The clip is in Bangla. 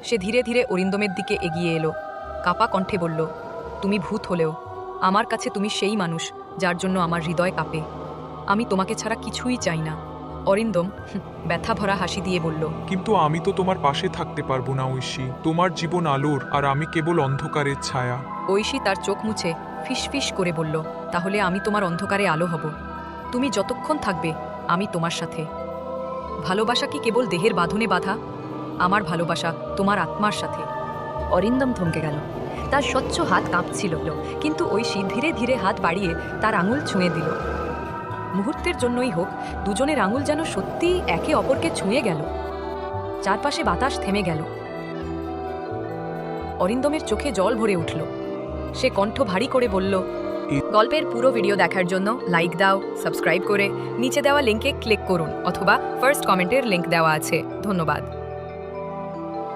সে ধীরে ধীরে অরিন্দমের দিকে এগিয়ে এলো, কাপা কণ্ঠে বলল, তুমি ভূত হলেও আমার কাছে তুমি সেই মানুষ যার জন্য আমার হৃদয় কাঁপে। আমি তোমাকে ছাড়া কিছুই চাই না। অরিন্দম ব্যথা ভরা হাসি দিয়ে বলল, কিন্তু আমি তো তোমার পাশে থাকতে পারবো না ঐশী। তোমার জীবন আলোর আর আমি কেবল অন্ধকারের ছায়া। ঐশী তার চোখ মুছে ফিসফিস করে বলল, তাহলে আমি তোমার অন্ধকারে আলো হব। তুমি যতক্ষণ থাকবে আমি তোমার সাথে। ভালোবাসা কি কেবল দেহের বাঁধনে বাঁধা? আমার ভালোবাসা তোমার আত্মার সাথে। অরিন্দম থমকে গেল, তার স্বচ্ছ হাত কাঁপছিল, কিন্তু ঐশী ধীরে ধীরে হাত বাড়িয়ে তার আঙুল ছুঁয়ে দিল। মুহূর্তের জন্যই হোক দুজনের আঙুল যেন সত্যিই একে অপরকে ছুঁয়ে গেল। চারপাশে বাতাস থেমে গেল। অরিন্দমের চোখে জল ভরে উঠল। সে কণ্ঠ ভারী করে বলল, গল্পের পুরো ভিডিও দেখার জন্য লাইক দাও, সাবস্ক্রাইব করে নিচে দেওয়া লিঙ্কে ক্লিক করুন, অথবা ফার্স্ট কমেন্টের লিঙ্ক দেওয়া আছে। ধন্যবাদ।